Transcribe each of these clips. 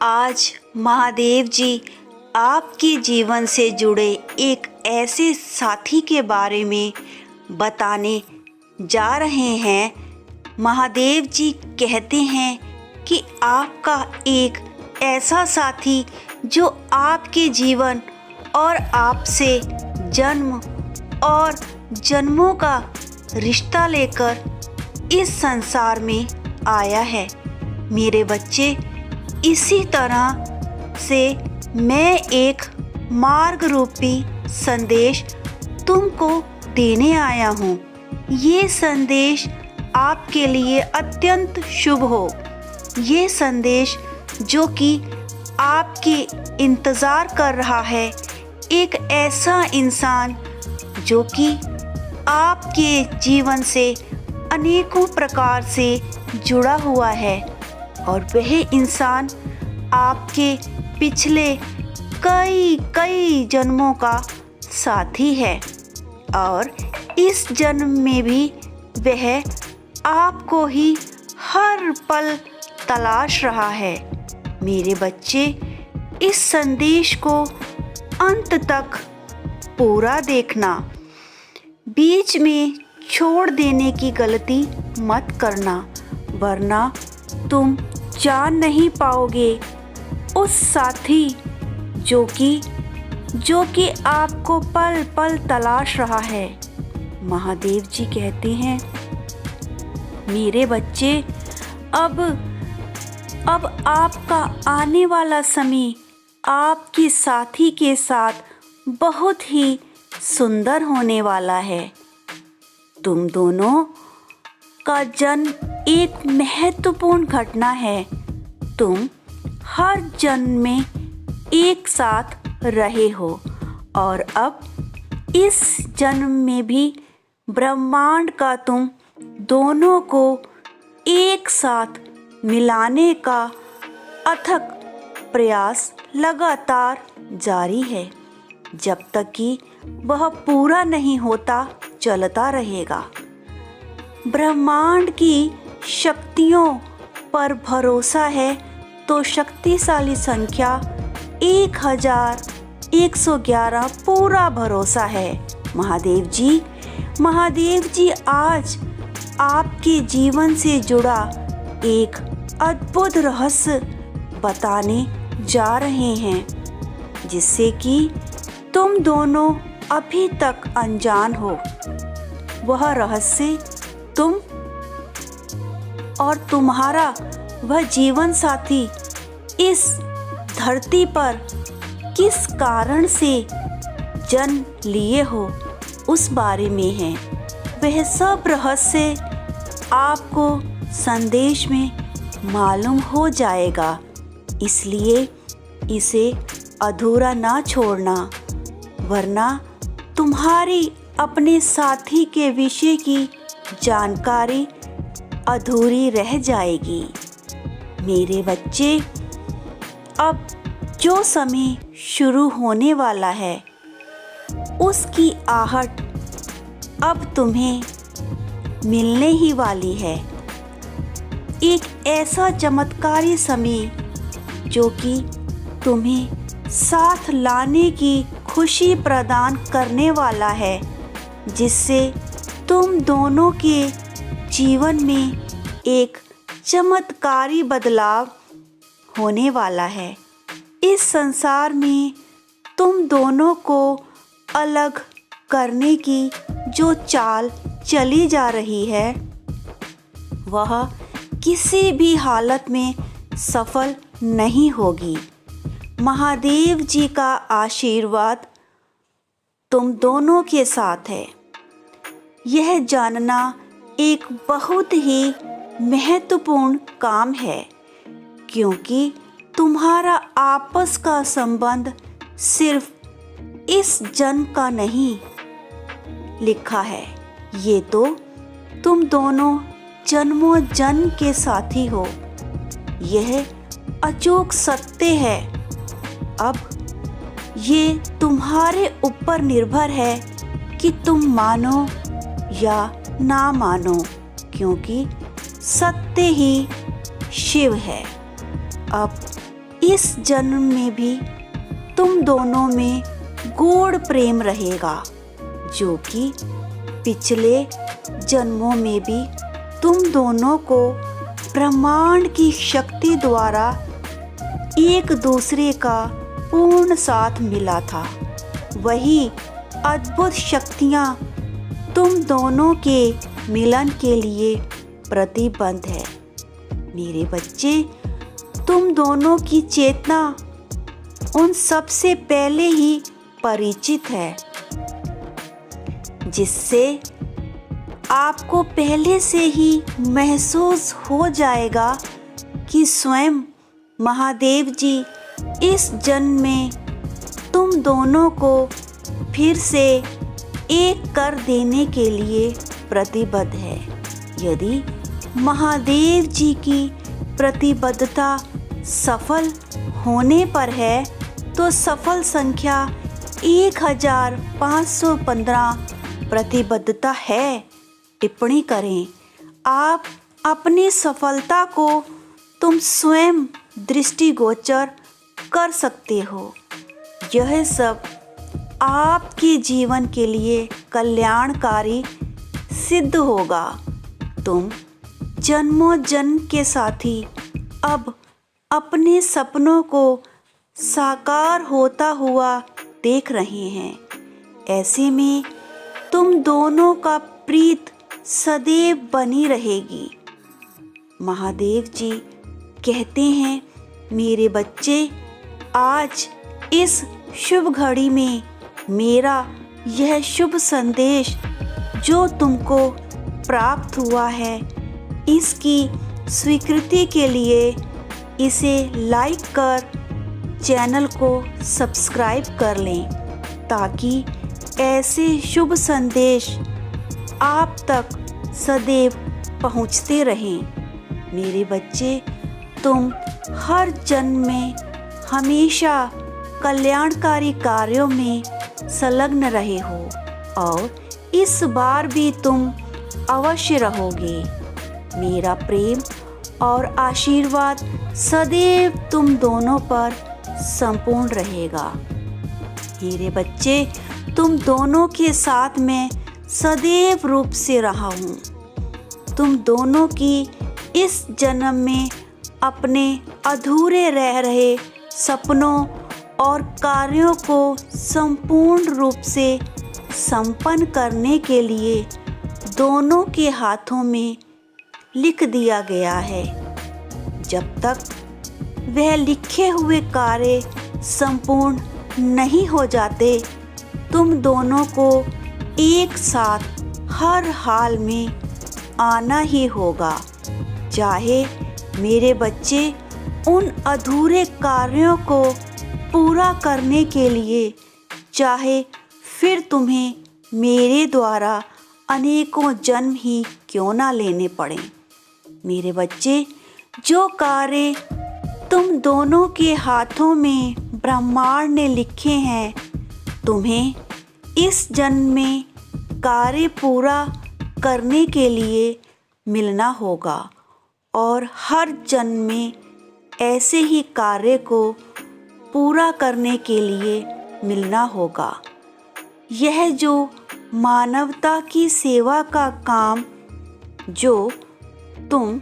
आज महादेव जी आपके जीवन से जुड़े एक ऐसे साथी के बारे में बताने जा रहे हैं। महादेव जी कहते हैं कि आपका एक ऐसा साथी जो आपके जीवन और आपसे जन्म और जन्मों का रिश्ता लेकर इस संसार में आया है। मेरे बच्चे, इसी तरह से मैं एक मार्ग रूपी संदेश तुमको देने आया हूँ। ये संदेश आपके लिए अत्यंत शुभ हो। ये संदेश जो कि आपके इंतज़ार कर रहा है, एक ऐसा इंसान जो कि आपके जीवन से अनेकों प्रकार से जुड़ा हुआ है और वह इंसान आपके पिछले कई जन्मों का साथी है और इस जन्म में भी वह आपको ही हर पल तलाश रहा है। मेरे बच्चे, इस संदेश को अंत तक पूरा देखना। बीच में छोड़ देने की गलती मत करना, वरना तुम जान नहीं पाओगे उस साथी जो कि आपको पल पल तलाश रहा है। महादेव जी कहते हैं, मेरे बच्चे, अब आपका आने वाला समय आपके साथी के साथ बहुत ही सुंदर होने वाला है। तुम दोनों का जन्म एक महत्वपूर्ण घटना है। तुम हर जन्म में एक साथ रहे हो और अब इस जन्म में भी ब्रह्मांड का तुम दोनों को एक साथ मिलाने का अथक प्रयास लगातार जारी है। जब तक कि वह पूरा नहीं होता, चलता रहेगा। ब्रह्मांड की शक्तियों पर भरोसा है तो शक्तिशाली संख्या 1111 पूरा भरोसा है। महादेव जी आज आपके जीवन से जुड़ा एक अद्भुत रहस्य बताने जा रहे हैं, जिससे कि तुम दोनों अभी तक अनजान हो। वह रहस्य तुम और तुम्हारा वह जीवन साथी इस धरती पर किस कारण से जन्म लिए हो, उस बारे में है। वह सब रहस्य आपको संदेश में मालूम हो जाएगा, इसलिए इसे अधूरा ना छोड़ना, वरना तुम्हारी अपने साथी के विषय की जानकारी अधूरी रह जाएगी। मेरे बच्चे, अब जो समय शुरू होने वाला है, उसकी आहट अब तुम्हें मिलने ही वाली है। एक ऐसा चमत्कारी समय जो कि तुम्हें साथ लाने की खुशी प्रदान करने वाला है, जिससे तुम दोनों के जीवन में एक चमत्कारी बदलाव होने वाला है। इस संसार में तुम दोनों को अलग करने की जो चाल चली जा रही है, वह किसी भी हालत में सफल नहीं होगी। महादेव जी का आशीर्वाद तुम दोनों के साथ है। यह जानना एक बहुत ही महत्वपूर्ण काम है, क्योंकि तुम्हारा आपस का संबंध सिर्फ इस जन्म का नहीं लिखा है, ये तो तुम दोनों जन्मों जन्म के साथी हो। यह अचूक सत्य है। अब ये तुम्हारे ऊपर निर्भर है कि तुम मानो या ना मानो, क्योंकि सत्य ही शिव है। अब इस जन्म में भी तुम दोनों में गूढ़ प्रेम रहेगा, जो कि पिछले जन्मों में भी तुम दोनों को ब्रह्मांड की शक्ति द्वारा एक दूसरे का पूर्ण साथ मिला था। वही अद्भुत शक्तियाँ तुम दोनों के मिलन के लिए प्रतिबद्ध है। मेरे बच्चे, तुम दोनों की चेतना उन सबसे पहले ही परिचित है, जिससे आपको पहले से ही महसूस हो जाएगा कि स्वयं महादेव जी इस जन्म में तुम दोनों को फिर से एक कर देने के लिए प्रतिबद्ध है। यदि महादेव जी की प्रतिबद्धता सफल होने पर है तो सफल संख्या 1515 प्रतिबद्धता है। टिप्पणी करें। आप अपनी सफलता को तुम स्वयं दृष्टिगोचर कर सकते हो। यह सब आपके जीवन के लिए कल्याणकारी सिद्ध होगा। तुम जन्मों जन्म के साथी अब अपने सपनों को साकार होता हुआ देख रहे हैं। ऐसे में तुम दोनों का प्रीत सदैव बनी रहेगी। महादेव जी कहते हैं, मेरे बच्चे, आज इस शुभ घड़ी में मेरा यह शुभ संदेश जो तुमको प्राप्त हुआ है, इसकी स्वीकृति के लिए इसे लाइक कर चैनल को सब्सक्राइब कर लें, ताकि ऐसे शुभ संदेश आप तक सदैव पहुंचते रहें। मेरे बच्चे, तुम हर जन्म में हमेशा कल्याणकारी कार्यों में संलग्न रहे हो और इस बार भी तुम अवश्य रहोगे। मेरा प्रेम और आशीर्वाद सदैव तुम दोनों पर संपूर्ण रहेगा। मेरे बच्चे, तुम दोनों के साथ में सदैव रूप से रहा हूँ। तुम दोनों की इस जन्म में अपने अधूरे रह रहे सपनों और कार्यों को संपूर्ण रूप से संपन्न करने के लिए दोनों के हाथों में लिख दिया गया है। जब तक वह लिखे हुए कार्य संपूर्ण नहीं हो जाते, तुम दोनों को एक साथ हर हाल में आना ही होगा। चाहे मेरे बच्चे उन अधूरे कार्यों को पूरा करने के लिए चाहे फिर तुम्हें मेरे द्वारा अनेकों जन्म ही क्यों ना लेने पड़े। मेरे बच्चे, जो कार्य तुम दोनों के हाथों में ब्रह्मांड ने लिखे हैं, तुम्हें इस जन्म में कार्य पूरा करने के लिए मिलना होगा और हर जन्म में ऐसे ही कार्य को पूरा करने के लिए मिलना होगा। यह जो मानवता की सेवा का काम जो तुम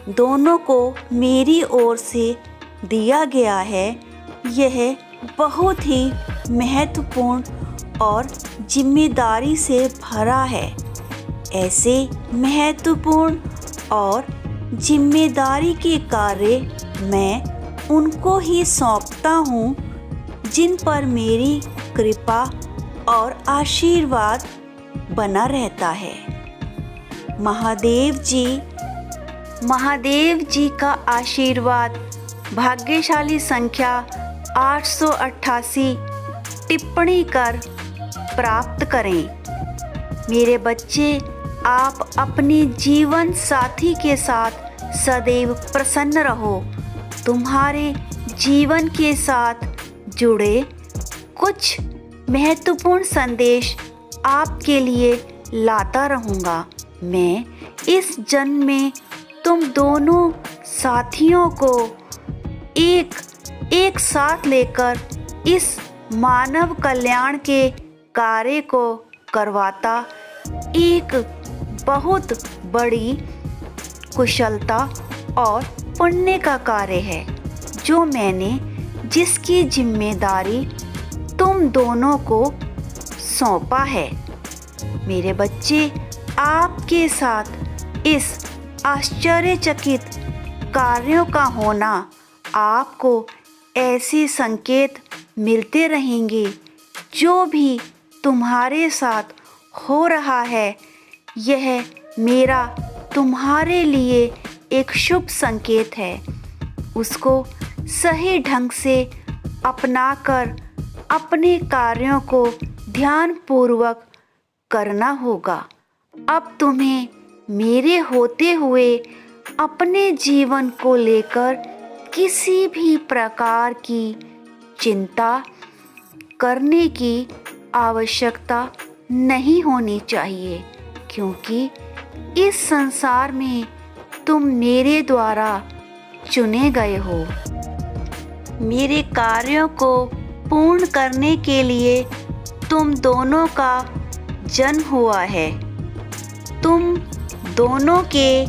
दोनों को मेरी ओर से दिया गया है, यह बहुत ही महत्वपूर्ण और जिम्मेदारी से भरा है। ऐसे महत्वपूर्ण और जिम्मेदारी के कार्य मैं उनको ही सौंपता हूँ जिन पर मेरी कृपा और आशीर्वाद बना रहता है। महादेव जी का आशीर्वाद भाग्यशाली संख्या 888 टिप्पणी कर प्राप्त करें। मेरे बच्चे, आप अपने जीवन साथी के साथ सदैव प्रसन्न रहो। तुम्हारे जीवन के साथ जुड़े कुछ महत्वपूर्ण संदेश आपके लिए लाता रहूँगा। मैं इस जन्म में तुम दोनों साथियों को एक साथ लेकर इस मानव कल्याण के कार्य को करवाता एक बहुत बड़ी कुशलता और पुण्य का कार्य है, जो मैंने जिसकी जिम्मेदारी तुम दोनों को सौंपा है। मेरे बच्चे, आपके साथ इस आश्चर्यचकित कार्यों का होना आपको ऐसे संकेत मिलते रहेंगे। जो भी तुम्हारे साथ हो रहा है, यह मेरा तुम्हारे लिए एक शुभ संकेत है। उसको सही ढंग से अपनाकर अपने कार्यों को ध्यानपूर्वक करना होगा। अब तुम्हें मेरे होते हुए अपने जीवन को लेकर किसी भी प्रकार की चिंता करने की आवश्यकता नहीं होनी चाहिए, क्योंकि इस संसार में तुम मेरे द्वारा चुने गए हो। मेरे कार्यों को पूर्ण करने के लिए तुम दोनों का जन्म हुआ है। तुम दोनों के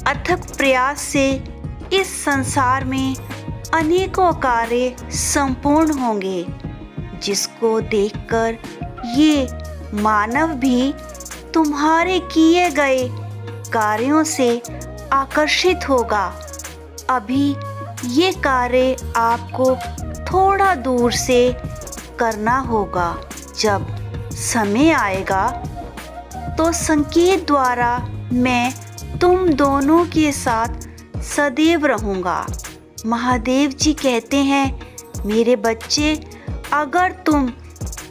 अथक प्रयास से इस संसार में अनेकों कार्य संपूर्ण होंगे, जिसको देखकर ये मानव भी तुम्हारे किए गए कार्यों से आकर्षित होगा। अभी ये कार्य आपको थोड़ा दूर से करना होगा। जब समय आएगा तो संकेत द्वारा मैं तुम दोनों के साथ सदैव रहूँगा। महादेव जी कहते हैं, मेरे बच्चे, अगर तुम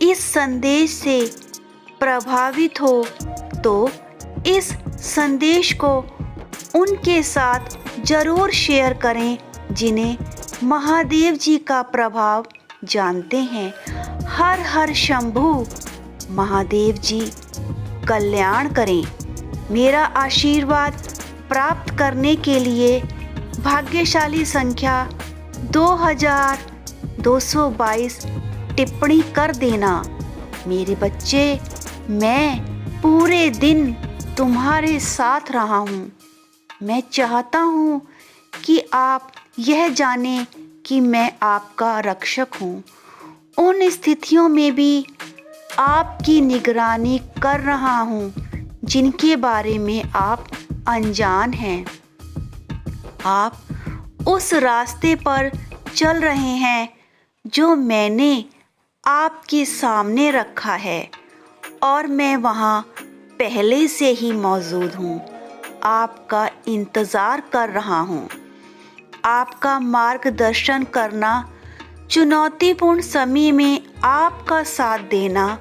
इस संदेश से प्रभावित हो तो इस संदेश को उनके साथ जरूर शेयर करें जिन्हें महादेव जी का प्रभाव जानते हैं। हर हर शंभू। महादेव जी कल्याण करें। मेरा आशीर्वाद प्राप्त करने के लिए भाग्यशाली संख्या 2222 टिप्पणी कर देना। मेरे बच्चे, मैं पूरे दिन तुम्हारे साथ रहा हूँ। मैं चाहता हूँ कि आप यह जानें कि मैं आपका रक्षक हूँ। उन स्थितियों में भी आपकी निगरानी कर रहा हूँ जिनके बारे में आप अनजान हैं। आप उस रास्ते पर चल रहे हैं जो मैंने आपके सामने रखा है, और मैं वहाँ पहले से ही मौजूद हूँ। आपका इंतज़ार कर रहा हूँ। आपका मार्गदर्शन करना, चुनौतीपूर्ण समय में आपका साथ देना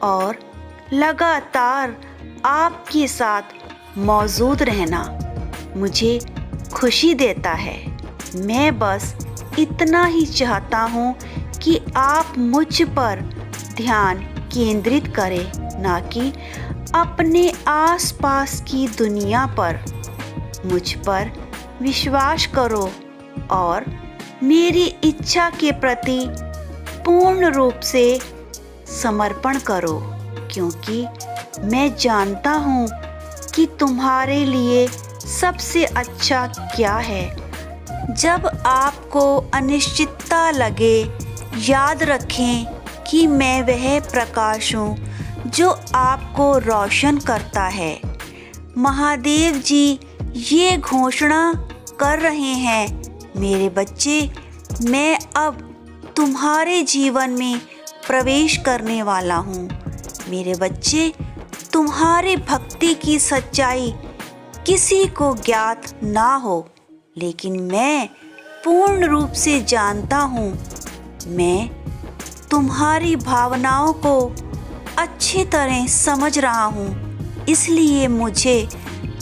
और लगातार आपके साथ मौजूद रहना मुझे खुशी देता है। मैं बस इतना ही चाहता हूँ कि आप मुझ पर ध्यान केंद्रित करें, ना कि अपने आसपास की दुनिया पर। मुझ पर विश्वास करो और मेरी इच्छा के प्रति पूर्ण रूप से समर्पण करो, क्योंकि मैं जानता हूँ कि तुम्हारे लिए सबसे अच्छा क्या है। जब आपको अनिश्चितता लगे, याद रखें कि मैं वह प्रकाश हूँ जो आपको रोशन करता है। महादेव जी ये घोषणा कर रहे हैं, मेरे बच्चे, मैं अब तुम्हारे जीवन में प्रवेश करने वाला हूँ। मेरे बच्चे, तुम्हारी भक्ति की सच्चाई किसी को ज्ञात ना हो, लेकिन मैं पूर्ण रूप से जानता हूँ। मैं तुम्हारी भावनाओं को अच्छी तरह समझ रहा हूँ, इसलिए मुझे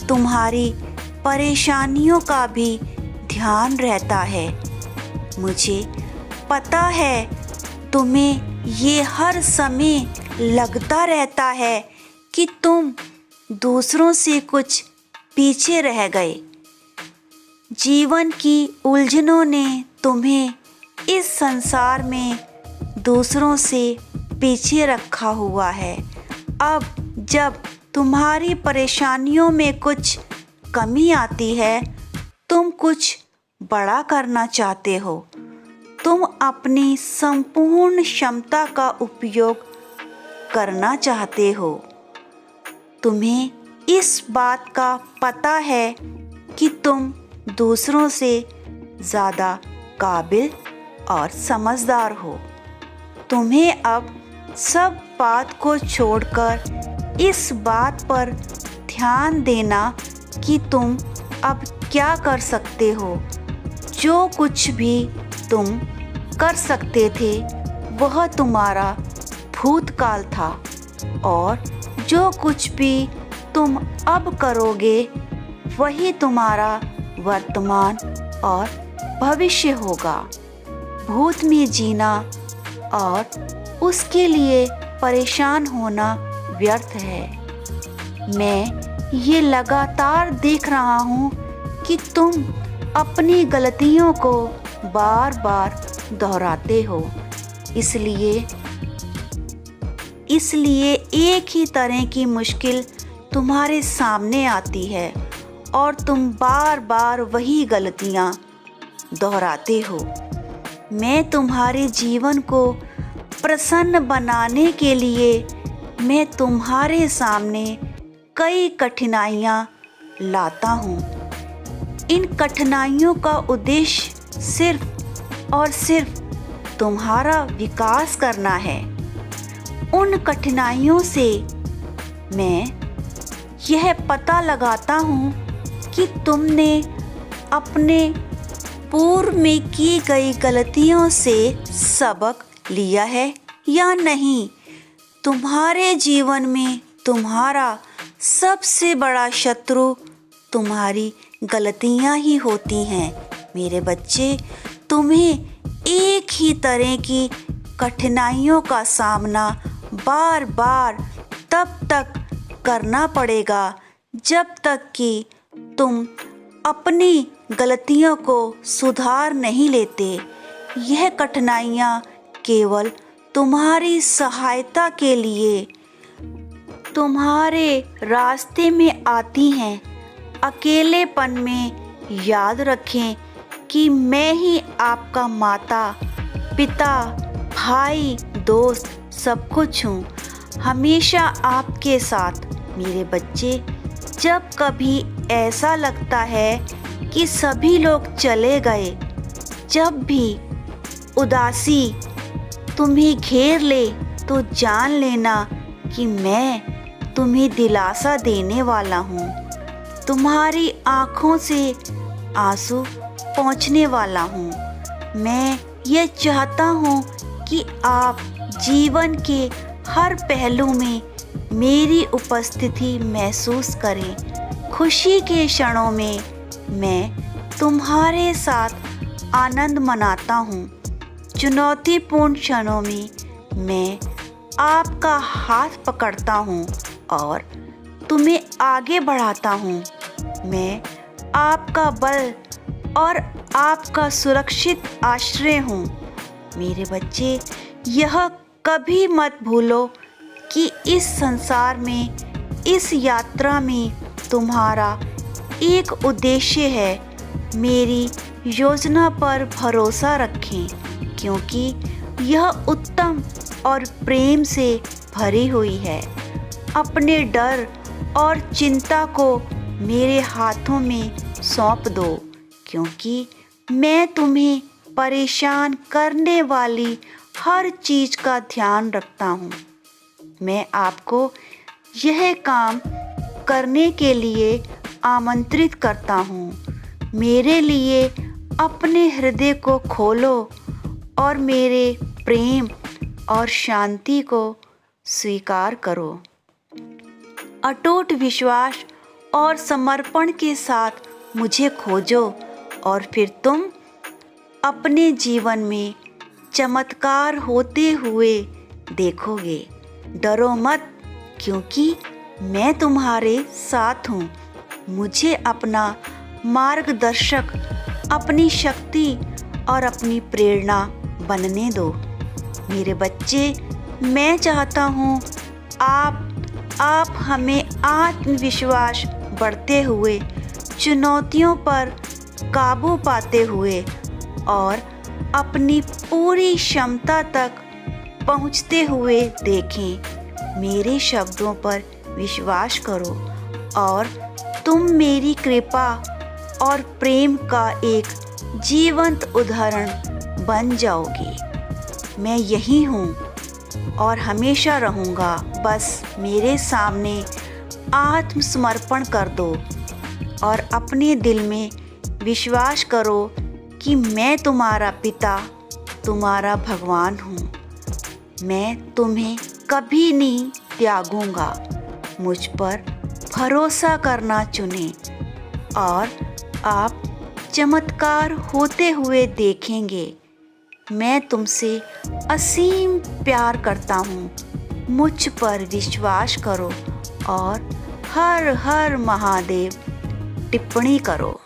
तुम्हारी परेशानियों का भी ध्यान रहता है। मुझे पता है तुम्हें ये हर समय लगता रहता है कि तुम दूसरों से कुछ पीछे रह गए। जीवन की उलझनों ने तुम्हें इस संसार में दूसरों से पीछे रखा हुआ है। अब जब तुम्हारी परेशानियों में कुछ कमी आती है, तुम कुछ बड़ा करना चाहते हो, तुम अपनी संपूर्ण क्षमता का उपयोग करना चाहते हो। तुम्हें इस बात का पता है कि तुम दूसरों से ज़्यादा काबिल और समझदार हो। तुम्हें अब सब बात को छोड़कर इस बात पर ध्यान देना कि तुम अब क्या कर सकते हो। जो कुछ भी तुम कर सकते थे वह तुम्हारा भूतकाल था, और जो कुछ भी तुम अब करोगे वही तुम्हारा वर्तमान और भविष्य होगा। भूत में जीना और उसके लिए परेशान होना व्यर्थ है। मैं ये लगातार देख रहा हूँ कि तुम अपनी गलतियों को बार बार दोहराते हो। इसलिए एक ही तरह की मुश्किल तुम्हारे सामने आती है और तुम बार बार वही गलतियाँ दोहराते हो। मैं तुम्हारे जीवन को प्रसन्न बनाने के लिए मैं तुम्हारे सामने कई कठिनाइयाँ लाता हूँ। इन कठिनाइयों का उद्देश्य सिर्फ और सिर्फ तुम्हारा विकास करना है। उन कठिनाइयों से मैं यह पता लगाता हूँ कि तुमने अपने पूर्व में की गई गलतियों से सबक लिया है या नहीं। तुम्हारे जीवन में तुम्हारा सबसे बड़ा शत्रु तुम्हारी गलतियाँ ही होती हैं। मेरे बच्चे, तुम्हें एक ही तरह की कठिनाइयों का सामना बार बार तब तक करना पड़ेगा जब तक कि तुम अपनी गलतियों को सुधार नहीं लेते। यह कठिनाइयाँ केवल तुम्हारी सहायता के लिए तुम्हारे रास्ते में आती हैं। अकेलेपन में याद रखें कि मैं ही आपका माता, पिता, भाई, दोस्त सब कुछ हूँ, हमेशा आपके साथ। मेरे बच्चे, जब कभी ऐसा लगता है कि सभी लोग चले गए, जब भी उदासी तुम्हें घेर ले, तो जान लेना कि मैं तुम्हें दिलासा देने वाला हूँ। तुम्हारी आँखों से आंसू पोंछने वाला हूँ। मैं ये चाहता हूँ कि आप जीवन के हर पहलू में मेरी उपस्थिति महसूस करें। खुशी के क्षणों में मैं तुम्हारे साथ आनंद मनाता हूँ। चुनौतीपूर्ण क्षणों में मैं आपका हाथ पकड़ता हूँ और तुम्हें आगे बढ़ाता हूँ। मैं आपका बल और आपका सुरक्षित आश्रय हूँ। मेरे बच्चे, यह कभी मत भूलो कि इस संसार में, इस यात्रा में तुम्हारा एक उद्देश्य है। मेरी योजना पर भरोसा रखें, क्योंकि यह उत्तम और प्रेम से भरी हुई है। अपने डर और चिंता को मेरे हाथों में सौंप दो, क्योंकि मैं तुम्हें परेशान करने वाली हर चीज़ का ध्यान रखता हूँ। मैं आपको यह काम करने के लिए आमंत्रित करता हूँ। मेरे लिए अपने हृदय को खोलो और मेरे प्रेम और शांति को स्वीकार करो। अटूट विश्वास और समर्पण के साथ मुझे खोजो और फिर तुम अपने जीवन में चमत्कार होते हुए देखोगे। डरो मत, क्योंकि मैं तुम्हारे साथ हूँ। मुझे अपना मार्गदर्शक, अपनी शक्ति और अपनी प्रेरणा बनने दो। मेरे बच्चे, मैं चाहता हूँ आप हमें आत्मविश्वास बढ़ते हुए, चुनौतियों पर काबू पाते हुए और अपनी पूरी क्षमता तक पहुँचते हुए देखें। मेरे शब्दों पर विश्वास करो और तुम मेरी कृपा और प्रेम का एक जीवंत उदाहरण बन जाओगे। मैं यही हूँ और हमेशा रहूँगा। बस मेरे सामने आत्मसमर्पण कर दो और अपने दिल में विश्वास करो कि मैं तुम्हारा पिता, तुम्हारा भगवान हूँ। मैं तुम्हें कभी नहीं त्यागूंगा। मुझ पर भरोसा करना चुनें और आप चमत्कार होते हुए देखेंगे। मैं तुमसे असीम प्यार करता हूँ। मुझ पर विश्वास करो और हर हर महादेव टिप्पणी करो।